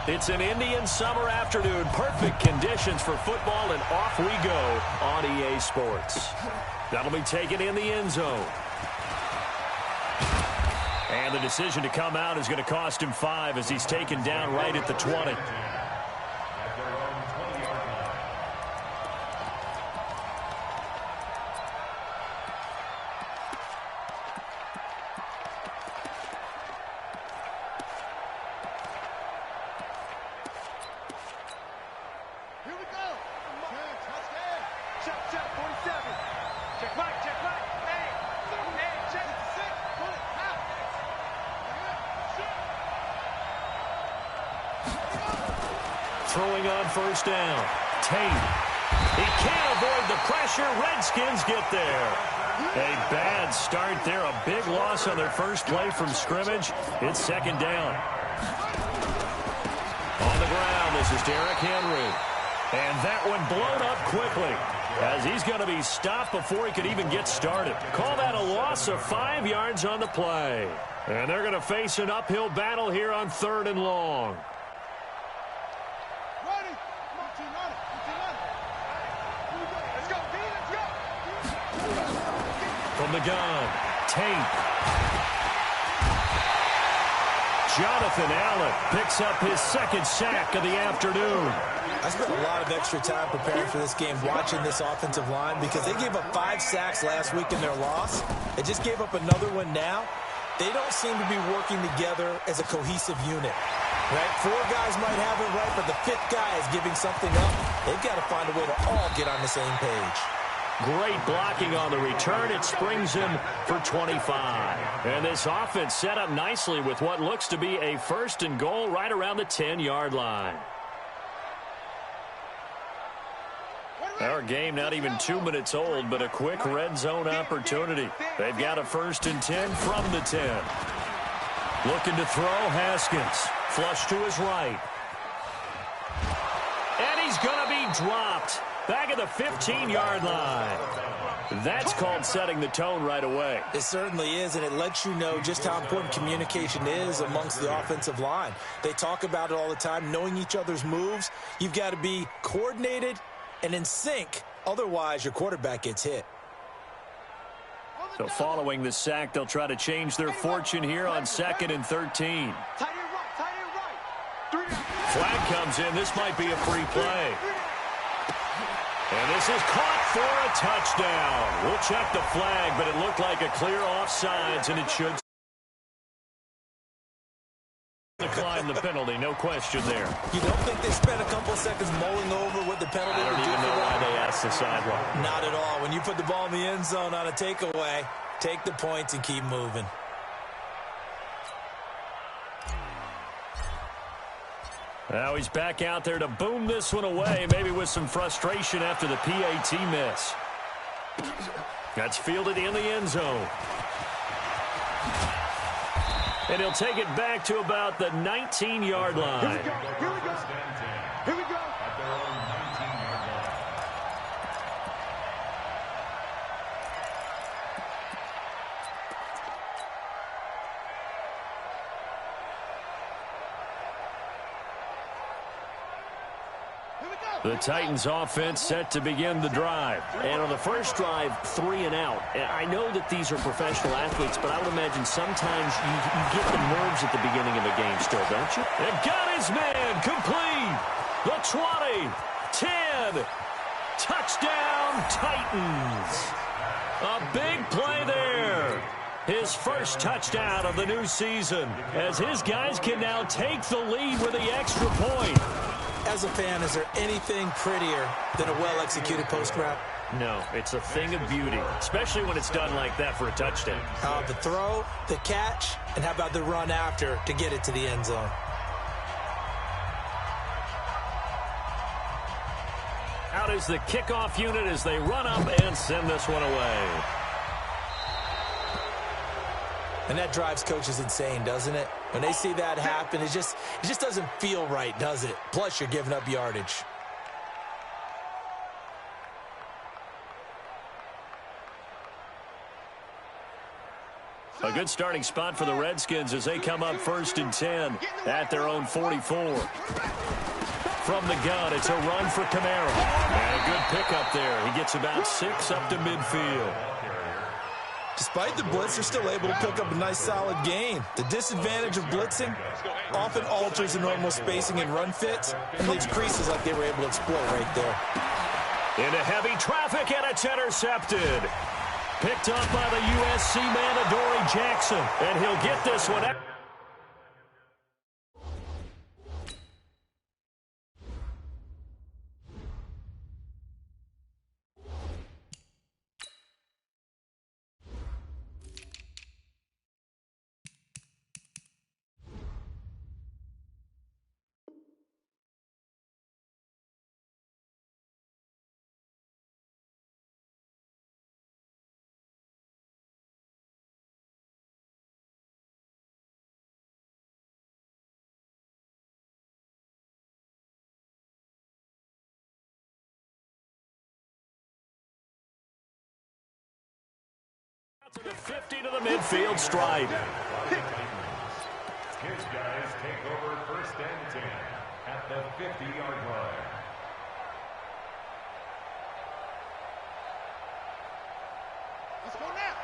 It's an Indian summer afternoon. Perfect conditions for football, and off we go on EA Sports. That'll be taken in the end zone. And the decision to come out is going to cost him 5 as he's taken down right at the 20. Throwing on first down. Tate. He can't avoid the pressure. Redskins get there. A bad start there. A big loss on their first play from scrimmage. It's second down. On the ground, this is Derrick Henry. And that one blown up quickly as he's going to be stopped before he could even get started. Call that a loss of 5 yards on the play. And they're going to face an uphill battle here on 3rd and long. From the gun, Tate. Jonathan Allen picks up his second sack of the afternoon. I spent a lot of extra time preparing for this game, watching this offensive line, because they gave up 5 sacks last week in their loss. They just gave up another one now. They don't seem to be working together as a cohesive unit. Right? 4 guys might have it right, but the 5th guy is giving something up. They've got to find a way to all get on the same page. Great blocking on the return. It springs him for 25. And this offense set up nicely with what looks to be a 1st and goal right around the 10-yard line. Our game not even 2 minutes old, but a quick red zone opportunity. They've got a 1st and 10 from the 10. Looking to throw, Haskins. Flush to his right. And he's going to be dropped. Back at the 15-yard line. That's called setting the tone right away. It certainly is, and it lets you know just how important communication is amongst the offensive line. They talk about it all the time, knowing each other's moves. You've got to be coordinated and in sync. Otherwise, your quarterback gets hit. So following the sack, they'll try to change their fortune here on 2nd and 13. Flag comes in. This might be a free play. And this is caught for a touchdown. We'll check the flag, but it looked like a clear offsides, and it should decline the penalty. No question there. You don't think they spent a couple of seconds mulling over what the penalty would do? I don't even know why they asked the sideline. Not at all. When you put the ball in the end zone on a takeaway, take the points and keep moving. Now he's back out there to boom this one away, maybe with some frustration after the PAT miss. That's fielded in the end zone. And he'll take it back to about the 19-yard line. Here we go. Here we go. The Titans offense set to begin the drive. And on the first drive, 3 and out. I know that these are professional athletes, but I would imagine sometimes you get the nerves at the beginning of a game still, don't you? And got his man complete. The 20, 10, touchdown Titans. A big play there. His first touchdown of the new season, as his guys can now take the lead with the extra point. As a fan, is there anything prettier than a well-executed post route? No, it's a thing of beauty, especially when it's done like that for a touchdown. The throw, the catch, and how about the run after to get it to the end zone? Out is the kickoff unit as they run up and send this one away. And that drives coaches insane, doesn't it? When they see that happen, it just doesn't feel right, does it? Plus, you're giving up yardage. A good starting spot for the Redskins as they come up 1st and 10 at their own 44. From the gun, it's a run for Kamara. And a good pickup there. He gets about 6 up to midfield. Despite the blitz, they're still able to pick up a nice, solid gain. The disadvantage of blitzing often alters the normal spacing and run fits and leaves creases like they were able to exploit right there. Into heavy traffic, and it's intercepted. Picked up by the USC man, Adoree Jackson. And he'll get this one. To the 50 to the midfield stripe. His guys take over 1st and 10 at the 50-yard line. Let's go now.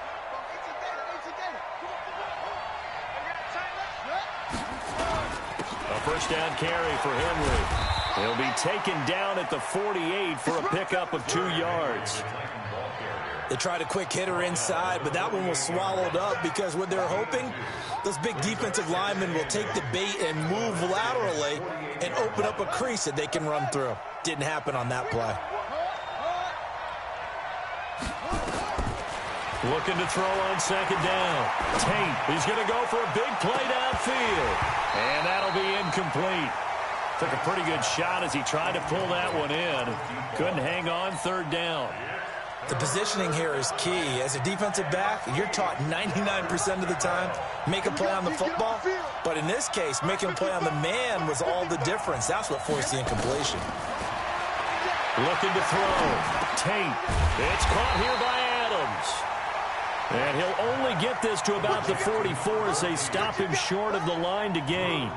A 1st down carry for Henry. He'll be taken down at the 48 for a pickup of 2 yards. They tried a quick hitter inside, but that one was swallowed up because what they're hoping, those big defensive linemen will take the bait and move laterally and open up a crease that they can run through. Didn't happen on that play. Looking to throw on 2nd down. Tate, he's going to go for a big play downfield. And that'll be incomplete. Took a pretty good shot as he tried to pull that one in. Couldn't hang on 3rd down. The positioning here is key. As a defensive back, you're taught 99% of the time, make a play on the football. But in this case, making a play on the man was all the difference. That's what forced the incompletion. Looking to throw. Tate. It's caught here by Adams. And he'll only get this to about the 44 as they stop him short of the line to gain.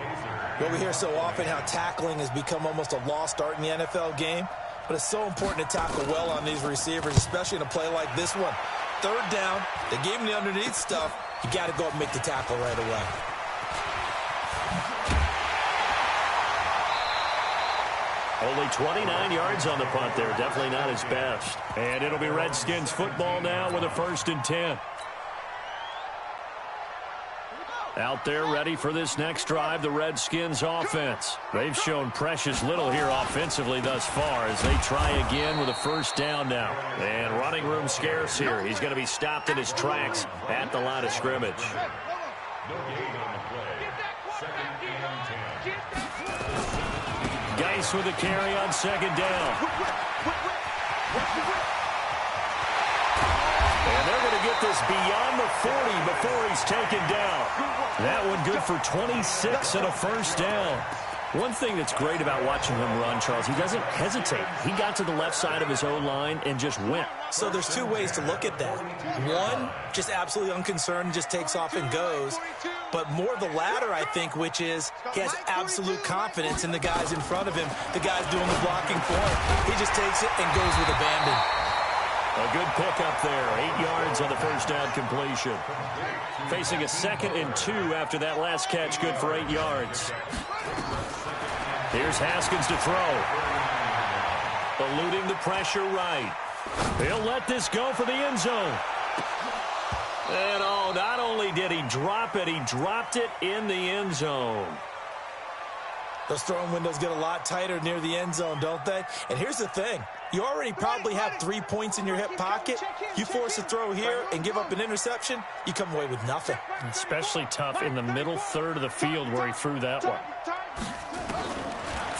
Well, we hear so often how tackling has become almost a lost art in the NFL game. But it's so important to tackle well on these receivers, especially in a play like this one. 3rd down, they gave him the underneath stuff. You got to go up and make the tackle right away. Only 29 yards on the punt there. Definitely not his best. And it'll be Redskins football now with a 1st and 10. Out there ready for this next drive, the Redskins offense. They've shown precious little here offensively thus far as they try again with a 1st down now. And running room scarce here. He's going to be stopped in his tracks at the line of scrimmage. No gain on the play. 2nd and 10. Geis with a carry on 2nd down. And they're going to get this beyond the 40 before he's taken down. That one good for 26 and a 1st down. One thing that's great about watching him run, Charles, he doesn't hesitate. He got to the left side of his own line and just went. So there's 2 ways to look at that. One, just absolutely unconcerned, just takes off and goes. But more the latter, I think, which is he has absolute confidence in the guys in front of him, the guys doing the blocking for him. He just takes it and goes with abandon. A good pickup there, 8 yards on the 1st down completion. Facing a 2nd and 2 after that last catch, good for 8 yards. Here's Haskins to throw. Eluding the pressure right. He'll let this go for the end zone. And oh, not only did he drop it, he dropped it in the end zone. Those throwing windows get a lot tighter near the end zone, don't they? And here's the thing. You already probably have 3 points in your hip pocket. You force a throw here and give up an interception, you come away with nothing. Especially tough in the middle 3rd of the field where he threw that one.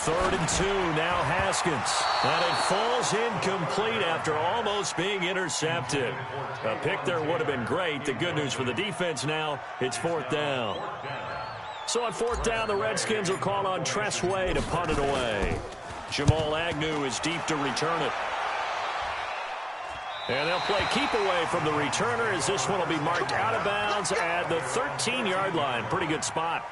3rd and 2, now Haskins. And it falls incomplete after almost being intercepted. A pick there would have been great. The good news for the defense now, it's 4th down. So on 4th down, the Redskins will call on Tressway to punt it away. Jamal Agnew is deep to return it. And they'll play keep away from the returner as this one will be marked out of bounds at the 13-yard line. Pretty good spot.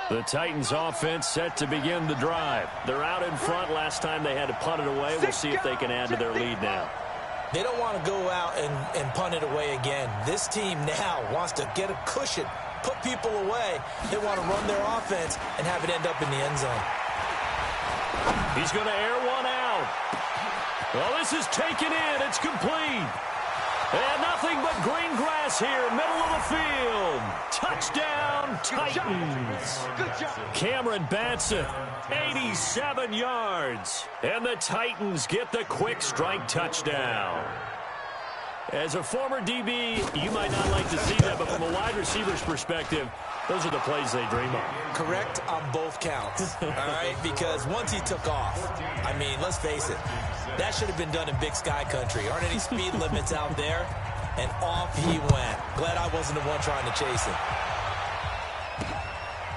The Titans offense set to begin the drive. They're out in front. Last time they had to punt it away. We'll see if they can add to their lead now. They don't want to go out and punt it away again. This team now wants to get a cushion, put people away. They want to run their offense and have it end up in the end zone. He's going to air one out. Well, this is taken in. It's complete. And nothing but green grass here, middle of the field. Touchdown, Titans. Cameron Batson, 87 yards. And the Titans get the quick strike touchdown. As a former DB, you might not like to see that, but from a wide receiver's perspective, those are the plays they dream of. Correct on both counts, all right? Because once he took off, I mean, let's face it, that should have been done in Big Sky country. Aren't any speed limits out there? And off he went. Glad I wasn't the one trying to chase him.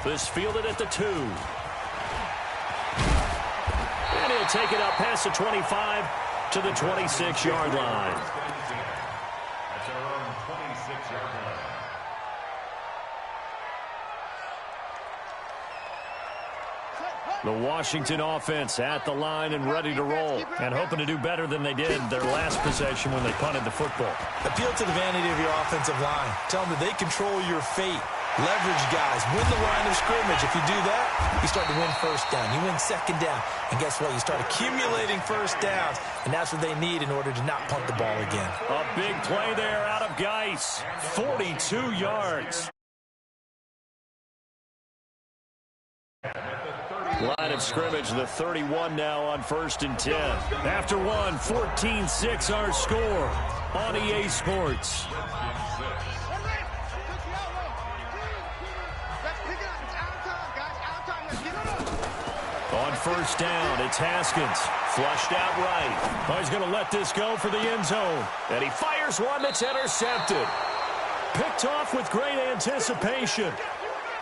This fielded at the 2. And he'll take it up past the 25 to the 26-yard line. That's our own 26-yard line. The Washington offense at the line and ready to roll, and hoping to do better than they did their last possession when they punted the football. Appeal to the vanity of your offensive line. Tell them that they control your fate. Leverage guys. Win the line of scrimmage. If you do that, you start to win first down. You win second down. And guess what? You start accumulating first downs, and that's what they need in order to not punt the ball again. A big play there out of Geis. 42 yards. Line of scrimmage, the 31 now on 1st and 10. After one, 14-6 our score on EA Sports. On 1st down, it's Haskins. Flushed out right. Oh, he's going to let this go for the end zone. And he fires one that's intercepted. Picked off with great anticipation.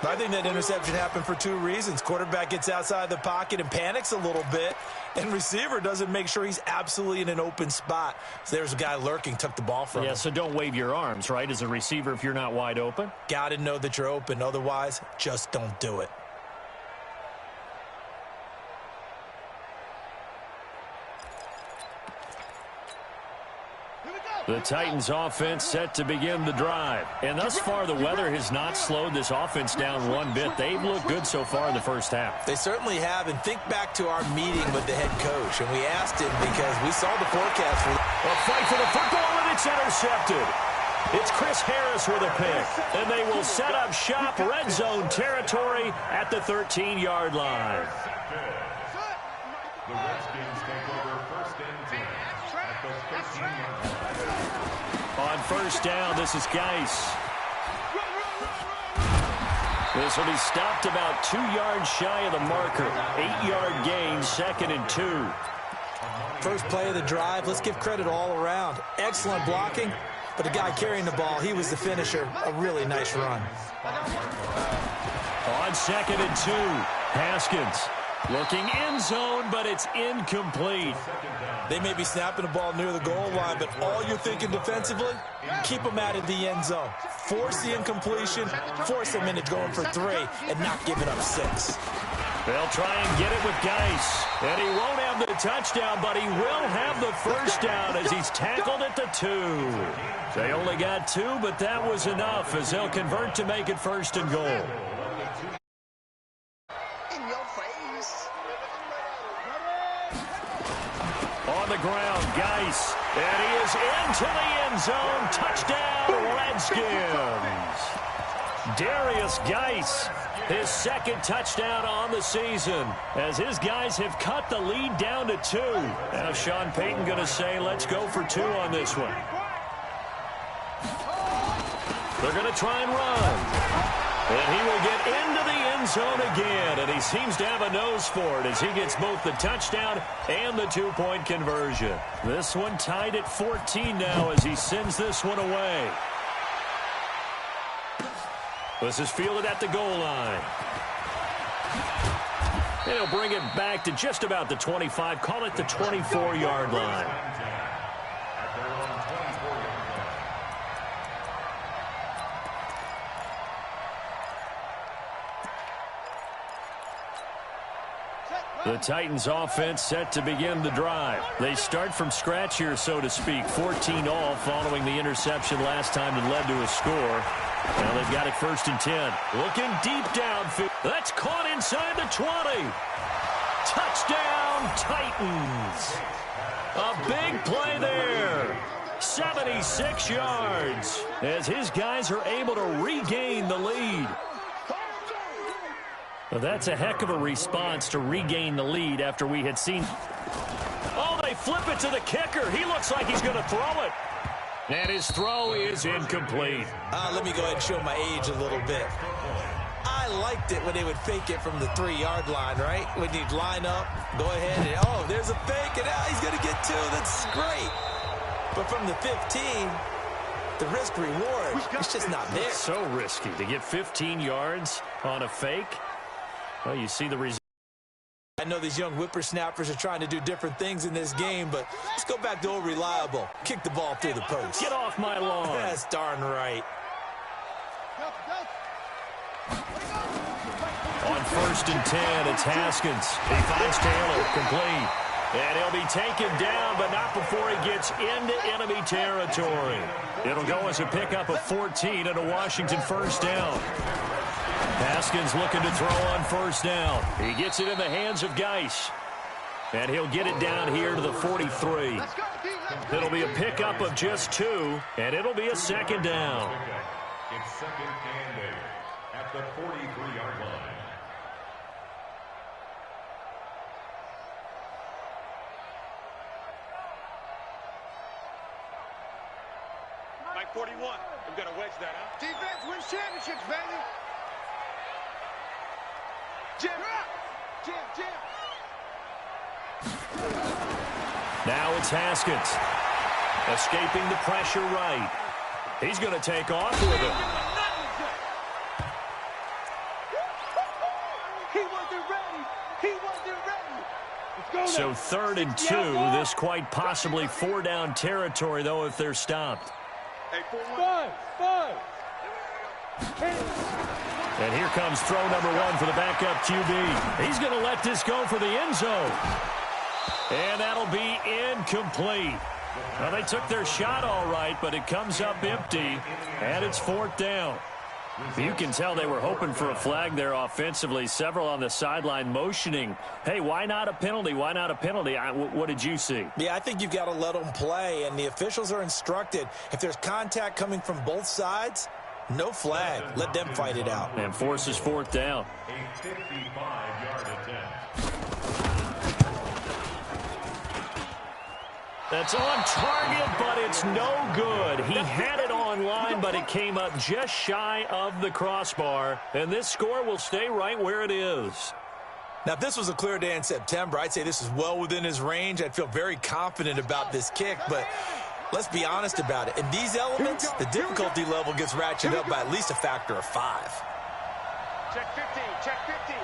I think that interception happened for 2 reasons. Quarterback gets outside the pocket and panics a little bit, and receiver doesn't make sure he's absolutely in an open spot. So there's a guy lurking, took the ball from him. Yeah, so don't wave your arms, right, as a receiver if you're not wide open. Got to know that you're open. Otherwise, just don't do it. The Titans offense set to begin the drive. And thus far, the weather has not slowed this offense down one bit. They've looked good so far in the first half. They certainly have. And think back to our meeting with the head coach. And we asked him because we saw the forecast for a fight for the football, and it's intercepted. It's Chris Harris with a pick. And they will set up shop, red zone territory at the 13-yard line. The Redskins take over 1st and 10 at the 15-yard line. On 1st down, this is Geis. This will be stopped about 2 yards shy of the marker. 8-yard gain, 2nd and 2. First play of the drive. Let's give credit all around. Excellent blocking, but the guy carrying the ball, he was the finisher. A really nice run. On 2nd and 2, Haskins. Looking end zone, but it's incomplete. They may be snapping the ball near the goal line, but all you're thinking defensively, keep them out of the end zone. Force the incompletion, force them into going for 3, and not giving up 6. They'll try and get it with Geis. And he won't have the touchdown, but he will have the first down as he's tackled at the 2. They only got 2, but that was enough as they'll convert to make it 1st and goal. On the ground, Geis. And he is into the end zone. Touchdown, Redskins. Darius Geis, his 2nd touchdown on the season, as his guys have cut the lead down to 2. Now Sean Payton going to say, let's go for 2 on this one. They're going to try and run. And he will get into the end zone again, and he seems to have a nose for it as he gets both the touchdown and the 2-point conversion. This one tied at 14 now as he sends this one away. This is fielded at the goal line. And he'll bring it back to just about the 25. Call it the 24-yard line. The Titans offense set to begin the drive. They start from scratch here, so to speak. 14 all following the interception last time that led to a score. Now they've got it 1st and 10. Looking deep downfield. That's caught inside the 20. Touchdown, Titans. A big play there. 76 yards as his guys are able to regain the lead. Well, that's a heck of a response to regain the lead after we had seen. Oh, they flip it to the kicker. He looks like he's going to throw it. And his throw is incomplete. Let me go ahead and show my age a little bit. I liked it when they would fake it from the 3-yard line, right? When you'd line up, go ahead, and oh, there's a fake, and he's going to get 2. That's great. But from the 15, the risk-reward, it's just not there. It's so risky to get 15 yards on a fake. Well, you see the result. I know these young whippersnappers are trying to do different things in this game, but let's go back to old reliable. Kick the ball through the post. Get off my lawn. That's darn right. On 1st and 10, it's Haskins. He finds Taylor, complete. And he'll be taken down, but not before he gets into enemy territory. It'll go as a pickup of 14 and a Washington 1st down. Haskins looking to throw on 1st down. He gets it in the hands of Geis. And he'll get it down here to the 43. It'll be a pickup of just 2, and it'll be a 2nd down. It's 2nd and 8 at the 43-yard line. Mike 41. We've got to wedge that out. Defense wins championships, baby. Jim. Now it's Haskins. Escaping the pressure right. He's going to take off with it. He wasn't ready. He wasn't ready. Let's go. So 3rd and 2. This quite possibly 4-down territory, though, if they're stopped. Hey, 5. And here comes throw number 1 for the backup QB. He's going to let this go for the end zone. And that'll be incomplete. Well, they took their shot all right, but it comes up empty, and it's 4th down. You can tell they were hoping for a flag there offensively. Several on the sideline motioning, hey, why not a penalty? Why not a penalty? What did you see? Yeah, I think you've got to let them play, and the officials are instructed, if there's contact coming from both sides, no flag. Let them fight it out. And forces 4th down. A 55-yard attempt. That's on target, but it's no good. He had it on line, but it came up just shy of the crossbar. And this score will stay right where it is. Now, if this was a clear day in September, I'd say this is well within his range. I'd feel very confident about this kick, but let's be honest about it. In these elements, the difficulty level gets ratcheted up by at least a factor of 5. Check 15. Check 15.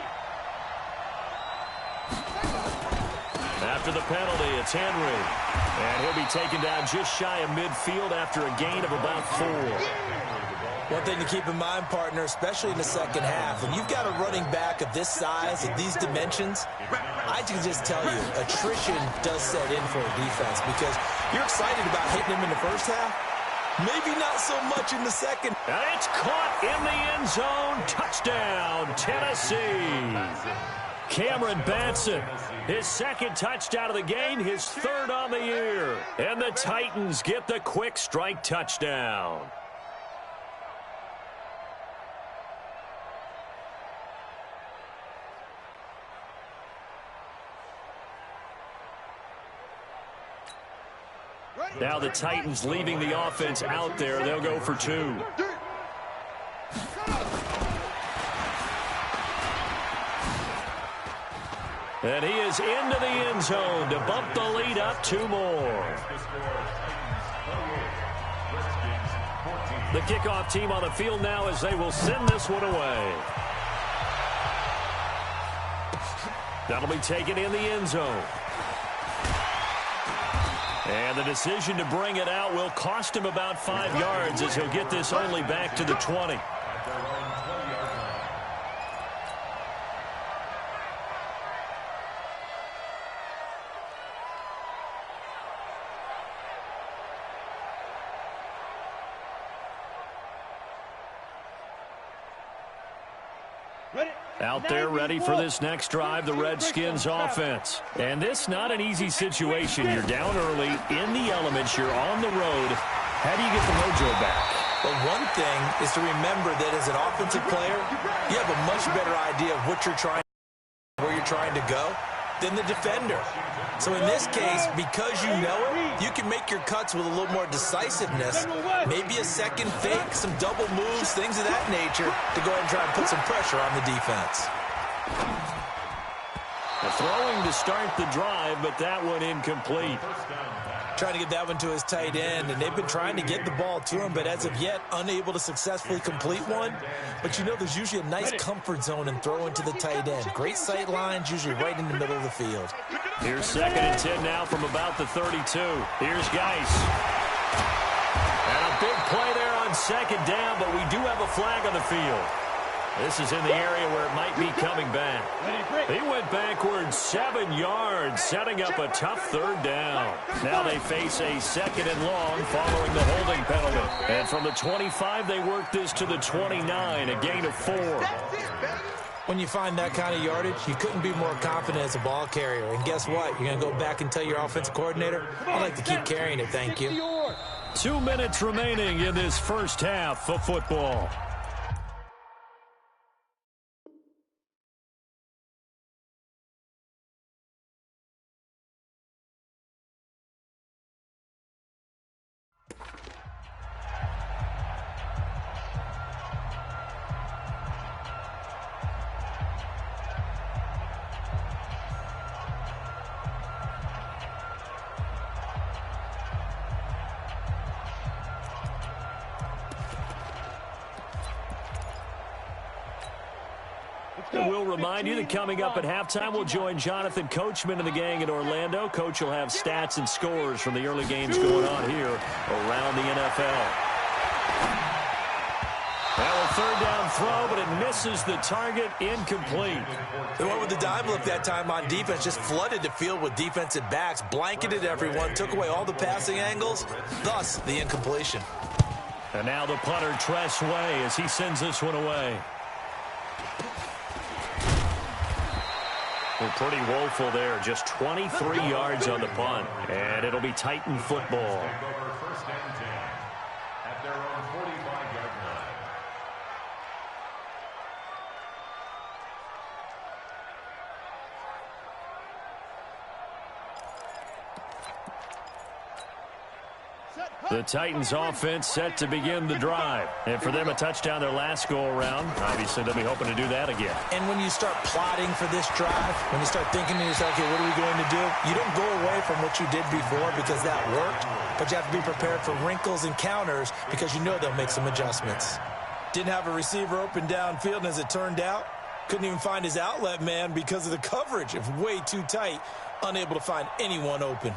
After the penalty, it's Henry. And he'll be taken down just shy of midfield after a gain of about 4. One thing to keep in mind, partner, especially in the second half, when you've got a running back of this size, of these dimensions, I can just tell you, attrition does set in for a defense because you're excited about hitting him in the first half. Maybe not so much in the second. And it's caught in the end zone. Touchdown, Tennessee. Cameron Batson, his 2nd touchdown of the game, his 3rd on the year. And the Titans get the quick strike touchdown. Now the Titans leaving the offense out there. They'll go for 2. And he is into the end zone to bump the lead up 2 more. The kickoff team on the field now as they will send this one away. That'll be taken in the end zone. And the decision to bring it out will cost him about 5 yards as he'll get this only back to the 20. Out there ready for this next drive, the Redskins offense. And this not an easy situation. You're down early, in the elements, you're on the road. How do you get the mojo back? Well, one thing is to remember that as an offensive player, you have a much better idea of what you're trying, where you're trying to go, than the defender. So in this case, because you know it, you can make your cuts with a little more decisiveness, maybe a second fake, some double moves, things of that nature, to go ahead and try and put some pressure on the defense. Throwing to start the drive, but that one incomplete. Trying to get that one to his tight end, and they've been trying to get the ball to him, but as of yet, unable to successfully complete one. But you know there's usually a nice comfort zone in throwing to the tight end. Great sight lines, usually right in the middle of the field. Here's 2nd and 10 now from about the 32. Here's Geis. And a big play there on 2nd down, but we do have a flag on the field. This is in the area where it might be coming back. He went backwards 7 yards, setting up a tough 3rd down. Now they face a 2nd and long following the holding penalty. And from the 25, they work this to the 29, a gain of 4. When you find that kind of yardage, you couldn't be more confident as a ball carrier. And guess what? You're going to go back and tell your offensive coordinator, I'd like to keep carrying it, thank you. 2 minutes remaining in this first half of football. We'll remind you that coming up at halftime, we'll join Jonathan Coachman and the gang in Orlando. Coach will have stats and scores from the early games going on here around the NFL. Now a 3rd down throw, but it misses the target, incomplete. The one with the dime look that time on defense just flooded the field with defensive backs, blanketed everyone, took away all the passing angles, thus the incompletion. And now the punter, Tress Way, as he sends this one away. We're pretty woeful there. Just 23 yards on the punt. And it'll be Titan football. First and 10 at their own 45-yard line. The Titans offense set to begin the drive. And for them, a touchdown their last go-around. Obviously, they'll be hoping to do that again. And when you start plotting for this drive, when you start thinking to yourself, okay, what are we going to do? You don't go away from what you did before because that worked, but you have to be prepared for wrinkles and counters because you know they'll make some adjustments. Didn't have a receiver open downfield, and as it turned out, couldn't even find his outlet man because of the coverage. It was way too tight, unable to find anyone open.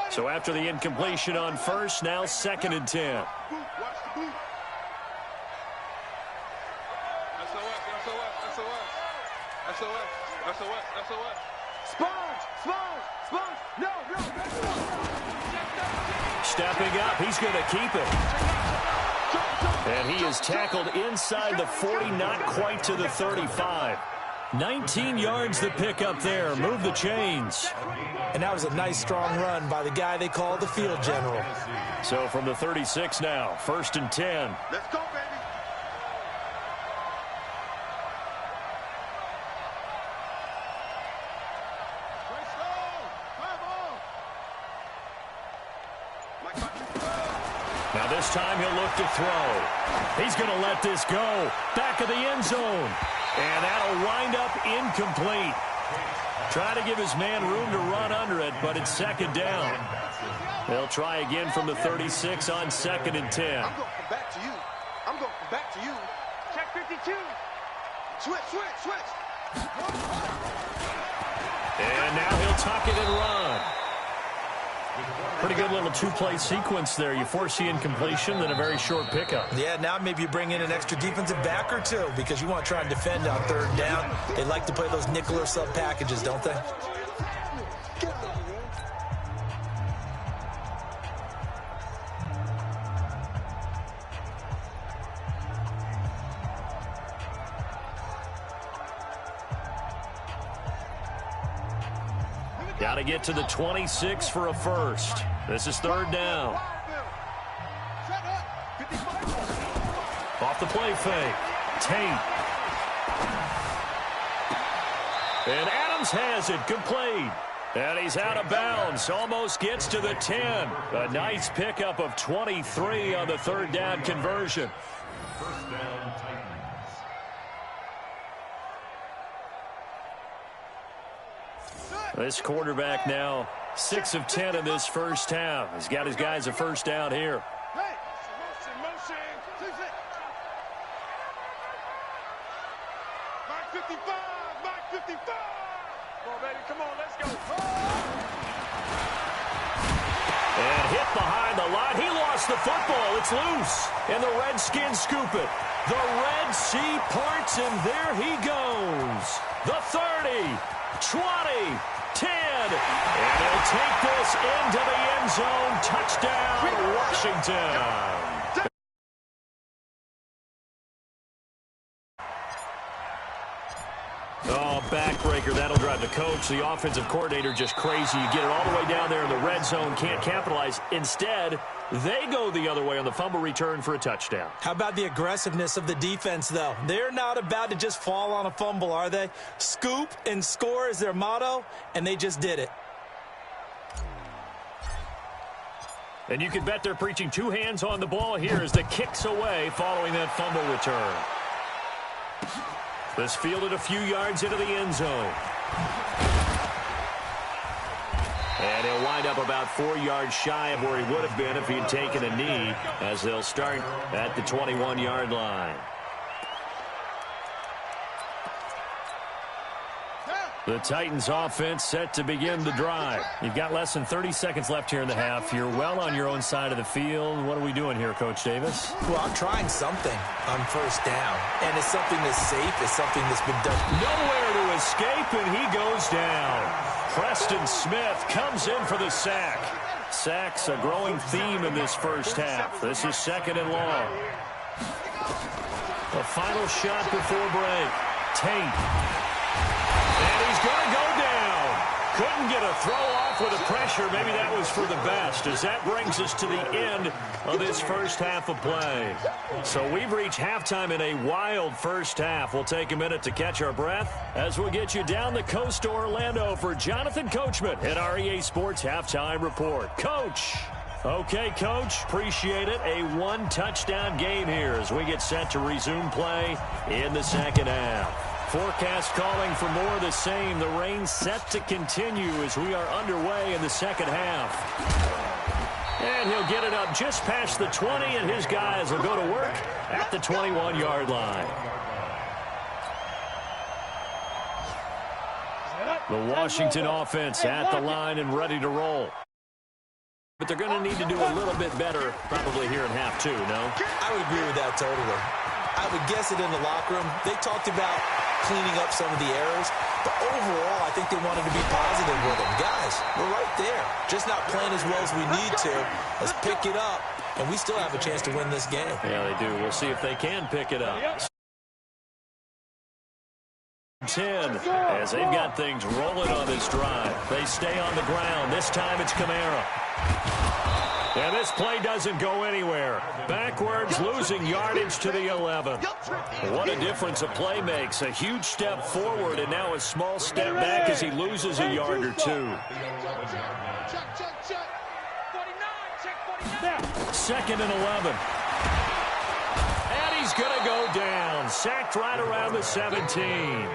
So after the incompletion on first, now 2nd and 10. SOS. No. Stepping up, he's going to keep it. And he is tackled inside the 40, not quite to the 35. 19 yards the pick up there. Move the chains. And that was a nice, strong run by the guy they call the field general. So from the 36 now, 1st and 10. Let's go, baby. Now this time he'll look to throw. He's going to let this go. Back of the end zone. And that'll wind up incomplete. Trying to give his man room to run under it, but it's 2nd down. They'll try again from the 36 on 2nd and 10. I'm going to come back to you. I'm going back to you. Check 52. Switch. And now he'll tuck it and run. Pretty good little two-play sequence there. You force the incompletion, then a very short pickup. Yeah, now maybe you bring in an extra defensive back or two because you want to try and defend on third down. They like to play those nickel or sub packages, don't they? Got to get to the 26 for a first. This is third down. Off the play fake. Tate. And Adams has it. Complete. And he's out of bounds. Almost gets to the 10. A nice pickup of 23 on the third down conversion. First down, Titans. This quarterback now 6 of 10 in this first half. He's got his guys a first down here. Hey, motion. Mark 55. Come on, baby. Come on, let's go. And hit behind the line. He lost the football. It's loose. And the Redskins scoop it. The Red Sea parts, and there he goes. The 30, 20, 10. And he'll take this into the end zone. Touchdown, Washington. Oh, backbreaker. That'll drive the coach, the offensive coordinator, just crazy. You get it all the way down there in the red zone, can't capitalize. Instead, they go the other way on the fumble return for a touchdown. How about the aggressiveness of the defense, though? They're not about to just fall on a fumble, are they? Scoop and score is their motto, and they just did it. And you can bet they're preaching two hands on the ball here as the kick's away following that fumble return. This fielded a few yards into the end zone. And he'll wind up about 4 yards shy of where he would have been if he'd taken a knee, as they'll start at the 21-yard line. The Titans offense set to begin the drive. You've got less than 30 seconds left here in the half. You're well on your own side of the field. What are we doing here, Coach Davis? Well, I'm trying something on first down, and it's something that's safe. It's something that's been done. Nowhere to escape, and he goes down. Preston Smith comes in for the sack. Sacks a growing theme in this first half. This is second and long. The final shot before break. Tate. And he's going to go down. Couldn't get a throw off with the pressure. Maybe that was for the best, as that brings us to the end of this first half of play. So we've reached halftime in a wild first half. We'll take a minute to catch our breath as we'll get you down the coast to Orlando for Jonathan Coachman at our EA Sports Halftime Report. Coach. Okay, Coach, appreciate it. A one-touchdown game here as we get set to resume play in the second half. Forecast calling for more of the same. The rain set to continue as we are underway in the second half. And he'll get it up just past the 20, and his guys will go to work at the 21-yard line. The Washington offense at the line and ready to roll. But they're going to need to do a little bit better probably here in half two, no? I would agree with that totally. I would guess it in the locker room. They talked about cleaning up some of the errors, but overall, I think they wanted to be positive with them. Guys, we're right there. Just not playing as well as we need to. Let's pick it up, and we still have a chance to win this game. Yeah, they do. We'll see if they can pick it up. 10, as they've got things rolling on this drive. They stay on the ground. This time it's Kamara. And this play doesn't go anywhere. Backwards, losing yardage to the 11. What a difference a play makes. A huge step forward and now a small step back as he loses a yard or two. Second and 11. And he's going to go down. Sacked right around the 17.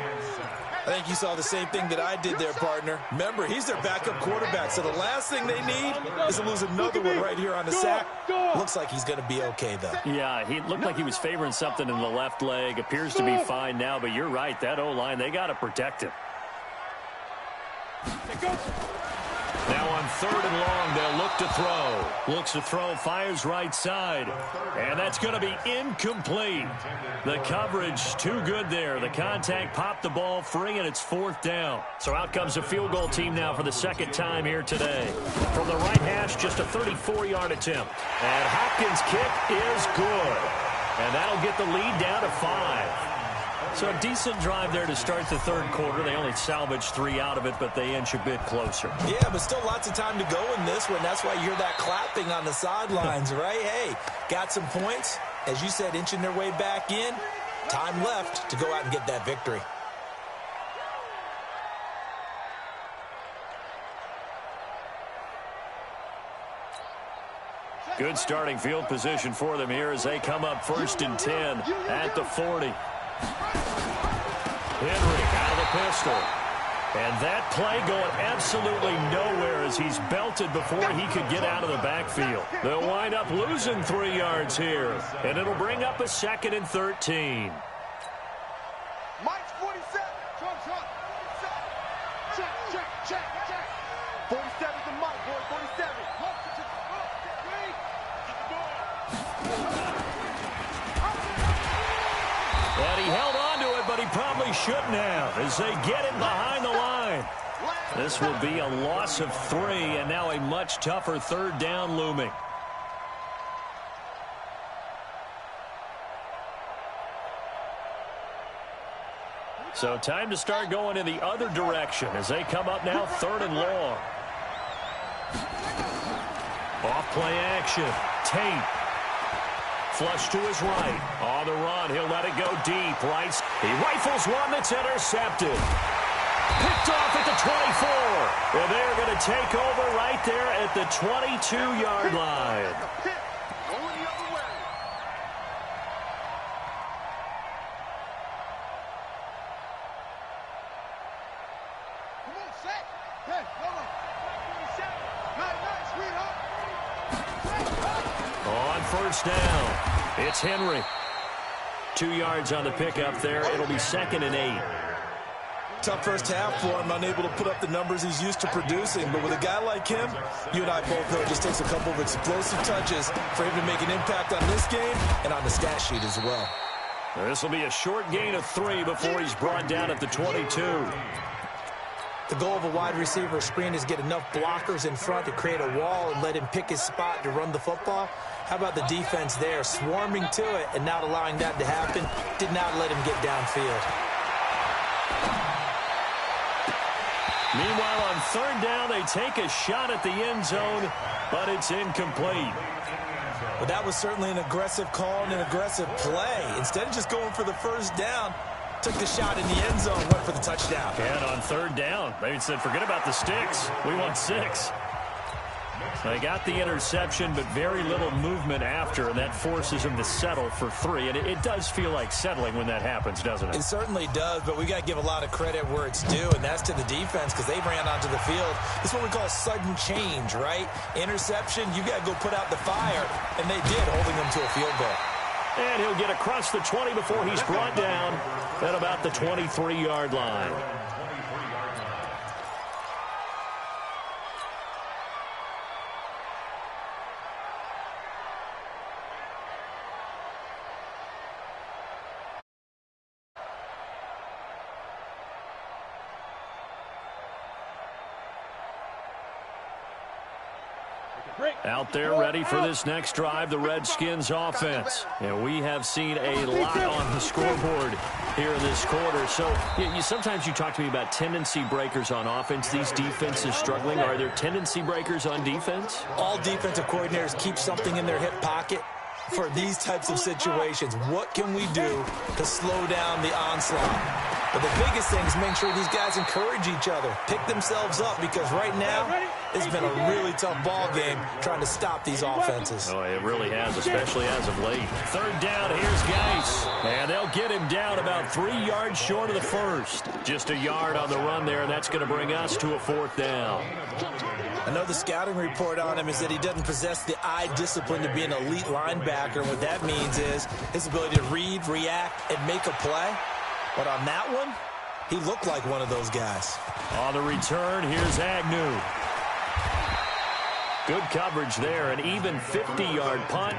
I think you saw the same thing that I did there, partner. Remember, he's their backup quarterback, so the last thing they need is to lose another one right here on the sack. Looks like he's going to be okay, though. Yeah, he looked like he was favoring something in the left leg. Appears to be fine now, but you're right. That O-line, they got to protect him. Now on 3rd and long, they'll look to throw. Looks to throw, fires right side. And that's going to be incomplete. The coverage too good there. The contact popped the ball free, and it's 4th down. So out comes a field goal team now for the 2nd time here today. From the right hash, just a 34-yard attempt. And Hopkins' kick is good. And that'll get the lead down to 5. So a decent drive there to start the 3rd quarter. They only salvaged 3 out of it, but they inch a bit closer. Yeah, but still lots of time to go in this one. That's why you hear that clapping on the sidelines, right? Hey, got some points. As you said, inching their way back in. Time left to go out and get that victory. Good starting field position for them here as they come up 1st and 10 at the 40. Henry out of the pistol. And that play going absolutely nowhere as he's belted before he could get out of the backfield. They'll wind up losing 3 yards here. And it'll bring up a 2nd and 13. Mike's 47. Check. 47's the Mike, boy. 47. And he held on to it, but he probably shouldn't have as they get him behind the line. This will be a loss of 3, and now a much tougher 3rd down looming. So time to start going in the other direction as they come up now 3rd and long. Off play action. Tate. Flush to his right. On the run, he'll let it go deep. Right. He rifles one that's intercepted. Picked off at the 24. And they're going to take over right there at the 22-yard line. On 1st down, it's Henry. 2 yards on the pickup there. It'll be 2nd and 8. Tough first half for him, unable to put up the numbers he's used to producing. But with a guy like him, you and I both know it just takes a couple of explosive touches for him to make an impact on this game and on the stat sheet as well. This will be a short gain of 3 before he's brought down at the 22. The goal of a wide receiver screen is get enough blockers in front to create a wall and let him pick his spot to run the football. How about the defense there, swarming to it and not allowing that to happen? Did not let him get downfield. Meanwhile, on 3rd down, they take a shot at the end zone, but it's incomplete. But that was certainly an aggressive call and an aggressive play. Instead of just going for the 1st down, took the shot in the end zone, went for the touchdown. And on 3rd down, they said, forget about the sticks. We want 6. They got the interception, but very little movement after, and that forces them to settle for 3. And it does feel like settling when that happens, doesn't it? It certainly does, but we got to give a lot of credit where it's due, and that's to the defense because they ran onto the field. This is what we call sudden change, right? Interception, you got to go put out the fire, and they did, holding them to a field goal. And he'll get across the 20 before he's brought down at about the 23-yard line. Out there ready for this next drive, the Redskins offense. And we have seen a lot on the scoreboard here in this quarter. So sometimes you talk to me about tendency breakers on offense. These defenses struggling. Are there tendency breakers on defense? All defensive coordinators keep something in their hip pocket for these types of situations. What can we do to slow down the onslaught? But the biggest thing is making sure these guys encourage each other, pick themselves up, because right now it's been a really tough ball game trying to stop these offenses. Oh, it really has, especially as of late. Third down, here's Geis. And they'll get him down about 3 yards short of the first. Just a yard on the run there, and that's going to bring us to a fourth down. I know the scouting report on him is that he doesn't possess the eye discipline to be an elite linebacker. And what that means is his ability to read, react, and make a play. But on that one, he looked like one of those guys. On the return, here's Agnew. Good coverage there. An even 50-yard punt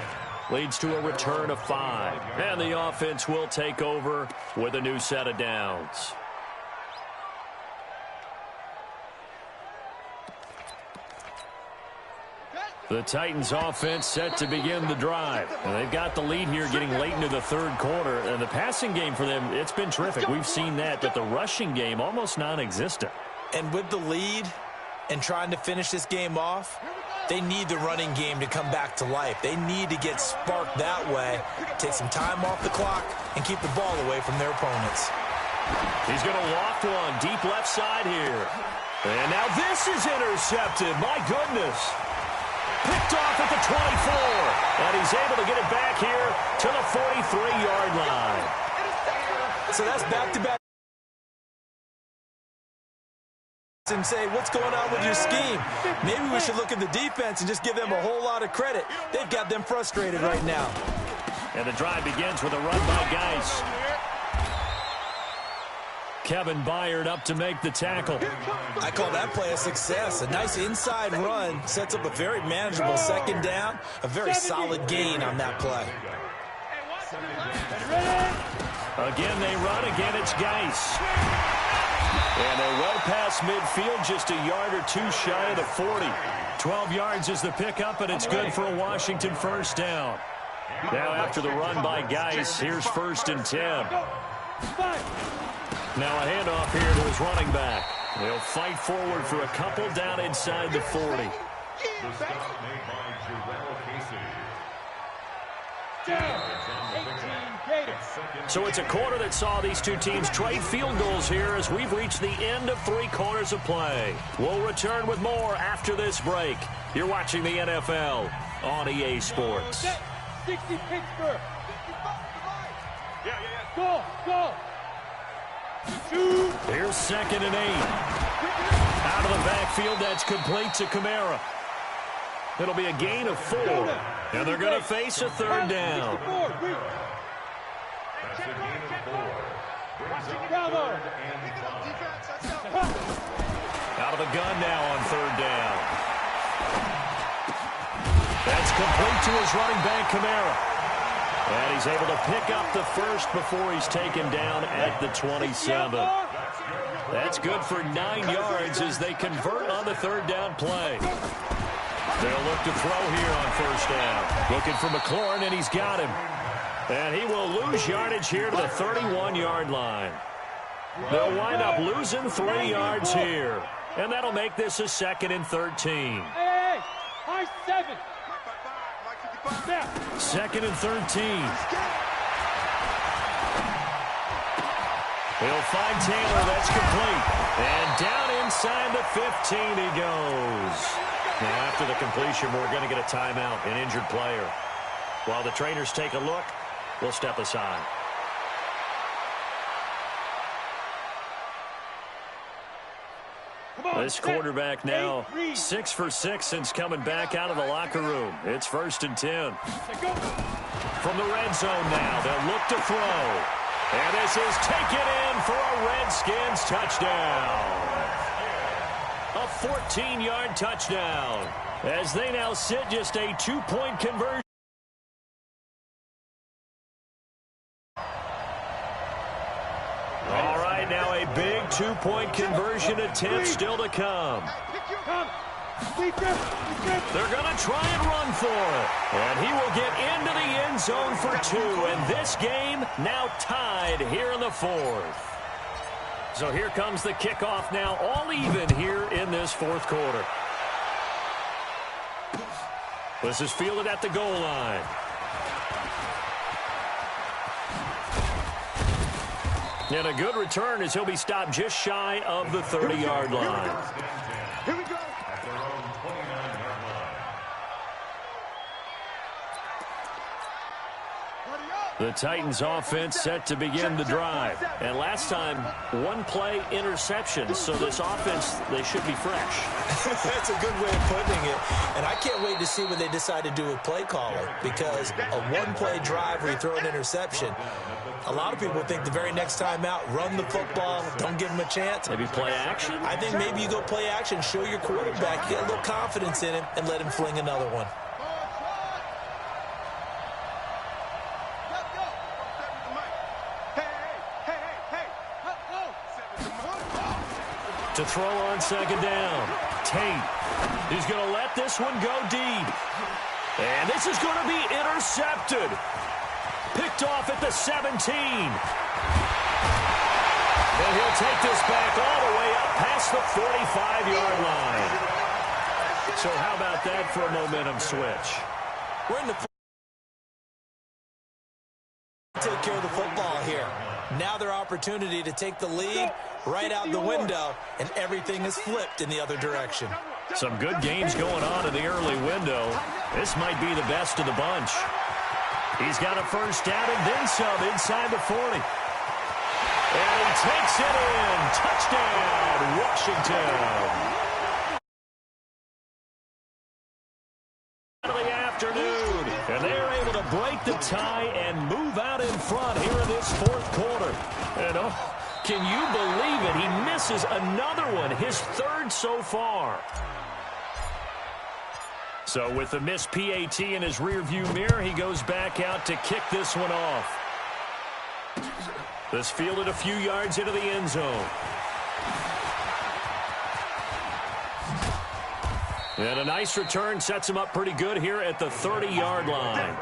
leads to a return of 5. And the offense will take over with a new set of downs. The Titans offense set to begin the drive. And they've got the lead here getting late into the third quarter. And the passing game for them, it's been terrific. We've seen that, but the rushing game almost non-existent. And with the lead and trying to finish this game off, they need the running game to come back to life. They need to get sparked that way, take some time off the clock, and keep the ball away from their opponents. He's going to loft one deep left side here. And now this is intercepted. My goodness. Picked off at the 24. And he's able to get it back here to the 43-yard line. So that's back-to-back. And say, what's going on with your scheme? Maybe we should look at the defense and just give them a whole lot of credit. They've got them frustrated right now. And the drive begins with a run by Geis. Kevin Byard up to make the tackle. I call that play a success. A nice inside run sets up a very manageable second down. A very solid gain on that play. Again, they run. Again, it's Geis. And they're well past midfield, just a yard or two shy of the 40. 12 yards is the pickup, and it's good for a Washington first down. Now after the run by Geis, here's 1st and 10. Now a handoff here to his running back. They'll fight forward for a couple down inside the 40. So it's a quarter that saw these two teams trade field goals here as we've reached the end of 3 quarters of play. We'll return with more after this break. You're watching the NFL on EA Sports. 60 Pittsburgh. Go, go. Here's 2nd and 8. Out of the backfield, that's complete to Kamara. It'll be a gain of 4. And they're going to face a 3rd down. Out of the gun now on 3rd down. That's complete to his running back, Kamara. And he's able to pick up the first before he's taken down at the 27. That's good for 9 yards as they convert on the 3rd down play. They'll look to throw here on 1st down. Looking for McLaurin, and he's got him. And he will lose yardage here to the 31-yard line. They'll wind up losing 3 yards here. And that'll make this a 2nd and 13. Hey, high 7. 2nd and 13. He'll find Taylor. That's complete. And down inside the 15 he goes. Now after the completion, we're going to get a timeout, an injured player. While the trainers take a look, we'll step aside. This quarterback now 6 for 6 since coming back out of the locker room. It's 1st and 10. From the red zone now, they'll look to throw. And this is taken in for a Redskins touchdown. A 14-yard touchdown as they now sit just a 2-point conversion. All right, now a big 2-point conversion attempt still to come. They're going to try and run for it. And he will get into the end zone for 2. And this game now tied here in the 4th. So here comes the kickoff now, all even here in this 4th quarter. This is fielded at the goal line. And a good return as he'll be stopped just shy of the 30-yard line. Here we go. At their own 29-yard line. The Titans offense set to begin the drive. And last time, one-play interception. So this offense, they should be fresh. That's a good way of putting it. And I can't wait to see what they decide to do with play calling, because a one-play drive where you throw an interception, a lot of people think the very next time out, run the football, don't give them a chance. Maybe play action? I think maybe you go play action, show your quarterback, get a little confidence in him, and let him fling another one. To throw on second down. Tate. He's going to let this one go deep. And this is going to be intercepted. Picked off at the 17. And he'll take this back all the way up past the 45-yard line. So how about that for a momentum switch? We're in the take care of the football here. Now their opportunity to take the lead right out the window, and everything is flipped in the other direction. Some good games going on in the early window. This might be the best of the bunch. He's got a first down and then some inside the 40. And he takes it in. Touchdown, Washington. Of the afternoon. And they're able to break the tie and move out in front here in this fourth quarter. And oh, can you believe it? He misses another one, his third so far. So with the missed PAT in his rearview mirror, he goes back out to kick this one off. This fielded a few yards into the end zone. And a nice return sets him up pretty good here at the 30-yard line.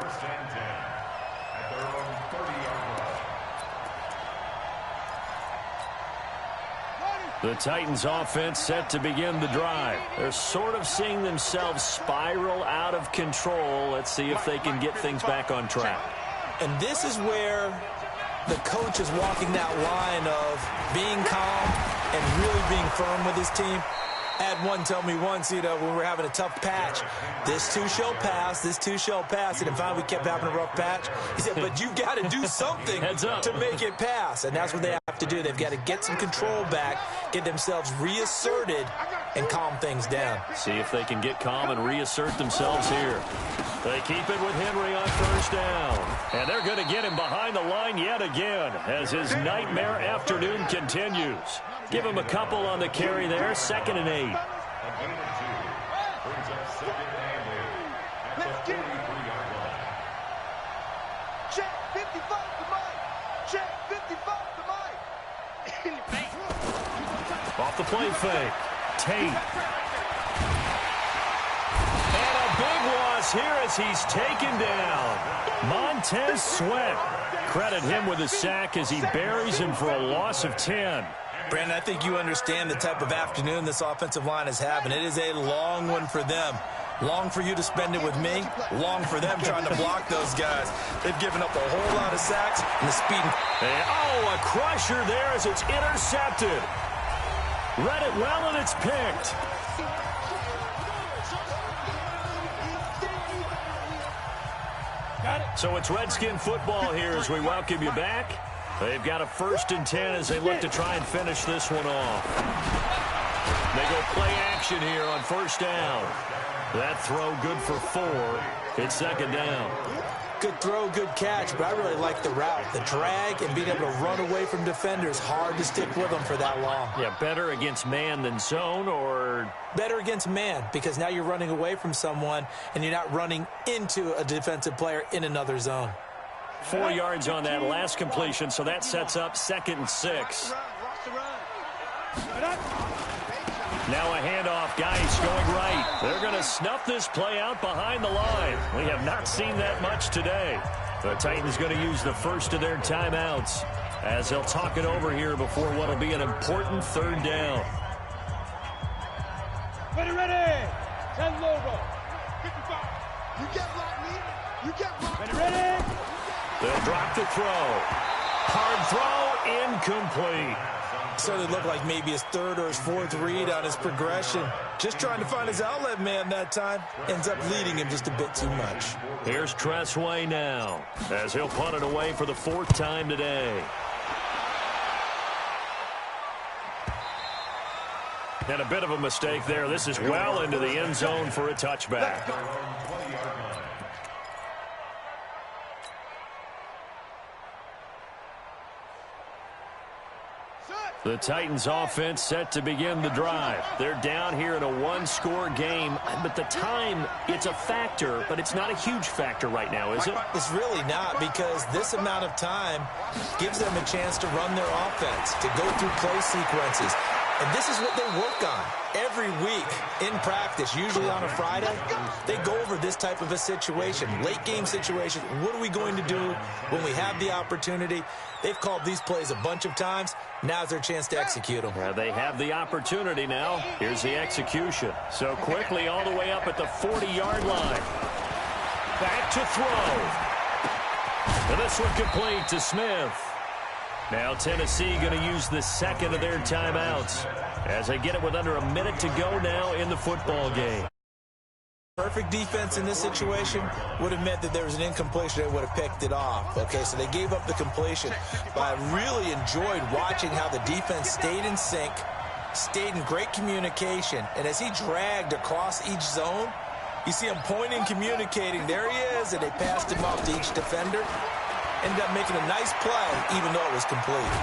The Titans offense set to begin the drive. They're sort of seeing themselves spiral out of control. Let's see if they can get things back on track. And this is where the coach is walking that line of being calm and really being firm with his team. I had one tell me once, when we were having a tough patch, this too shall pass, this too shall pass. And finally we kept having a rough patch. He said, but you've got to do something to make it pass. And that's what they have to do. They've got to get some control back, get themselves reasserted, and calm things down. See if they can get calm and reassert themselves here. They keep it with Henry on first down. And they're going to get him behind the line yet again as his nightmare afternoon continues. Give him a couple on the carry there, 2nd and 8. Check 55 to Mike. Check 55 to Mike. Off the play fake. Tate. And a big loss here as he's taken down. Montez Sweat. Credit him with a sack as he buries him for a loss of 10. Brandon, I think you understand the type of afternoon this offensive line is having. It is a long one for them. Long for you to spend it with me. Long for them trying to block those guys. They've given up a whole lot of sacks and the speed. And, oh, a crusher there as it's intercepted. Read it well and it's picked. So it's Redskin football here as we welcome you back. They've got a 1st and 10 as they look to try and finish this one off. They go play action here on first down. That throw good for 4. It's 2nd down. Good throw, good catch, but I really like the route. The drag and being able to run away from defenders, hard to stick with them for that long. Yeah, better against man than zone, or? Better against man, because now you're running away from someone and you're not running into a defensive player in another zone. 4 yards on that last completion, so that sets up 2nd and 6. Now a handoff, Geis going right. They're going to snuff this play out behind the line. We have not seen that much today. The Titans going to use the first of their timeouts as they'll talk it over here before what will be an important 3rd down. Ready. 10 logo. 55. You get locked, me. You get locked. Ready. They'll drop the throw. Hard throw incomplete. So it looked like maybe his third or his fourth read on his progression. Just trying to find his outlet man that time. Ends up leading him just a bit too much. Here's Tressway now, as he'll punt it away for the fourth time today. And a bit of a mistake there. This is well into the end zone for a touchback. The Titans offense set to begin the drive. They're down here in a one-score game, but the time, it's a factor, but it's not a huge factor right now, is it? It's really not, because this amount of time gives them a chance to run their offense, to go through play sequences. And this is what they work on every week in practice, usually on a Friday. They go over this type of a situation, late game situation. What are we going to do when we have the opportunity? They've called these plays a bunch of times. Now's their chance to execute them. They have the opportunity now. Here's the execution. So quickly all the way up at the 40-yard line. Back to throw. And this one complete to Smith. Now Tennessee going to use the second of their timeouts as they get it with under a minute to go now in the football game. Perfect defense in this situation would have meant that there was an incompletion. They would have picked it off. Okay, so they gave up the completion. But I really enjoyed watching how the defense stayed in sync, stayed in great communication. And as he dragged across each zone, you see him pointing, communicating. There he is, and they passed him off to each defender. Ended up making a nice play, even though it was complete.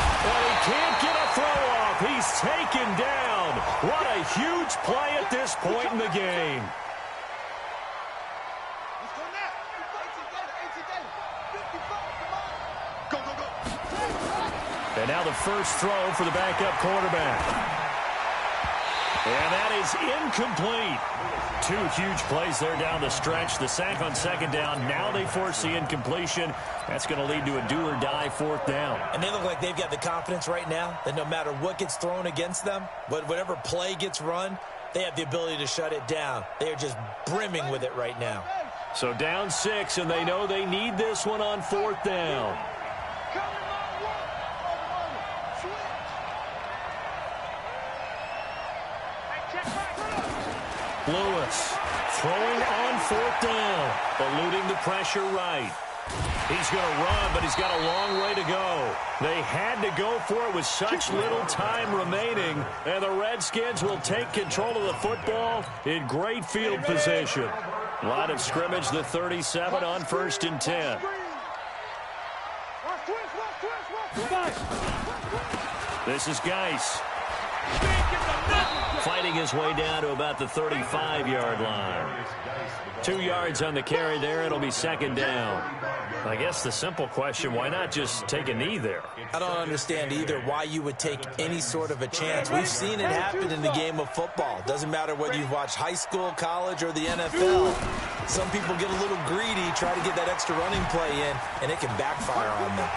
Well, he can't get a throw off. He's taken down. What a huge play at this point in the game. And now the first throw for the backup quarterback. And that is incomplete. Two huge plays there down the stretch. The sack on second down. Now they force the incompletion. That's going to lead to a do-or-die fourth down. And they look like they've got the confidence right now that no matter what gets thrown against them, whatever play gets run, they have the ability to shut it down. They are just brimming with it right now. So down 6, and they know they need this one on fourth down. Lewis throwing on fourth down, eluding the pressure right. He's going to run, but he's got a long way to go. They had to go for it with such little time remaining, and the Redskins will take control of the football in great field position. Line of scrimmage, the 37 on 1st and 10. This is Geis. Fighting his way down to about the 35-yard line. 2 yards on the carry there. It'll be second down. I guess the simple question, why not just take a knee there? I don't understand either why you would take any sort of a chance. We've seen it happen in the game of football. Doesn't matter whether you've watched high school, college, or the NFL. Some people get a little greedy, try to get that extra running play in, and it can backfire on them.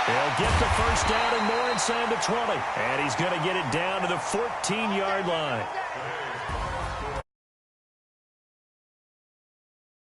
They'll get the first down and more inside the 20. And he's going to get it down to the 14-yard line.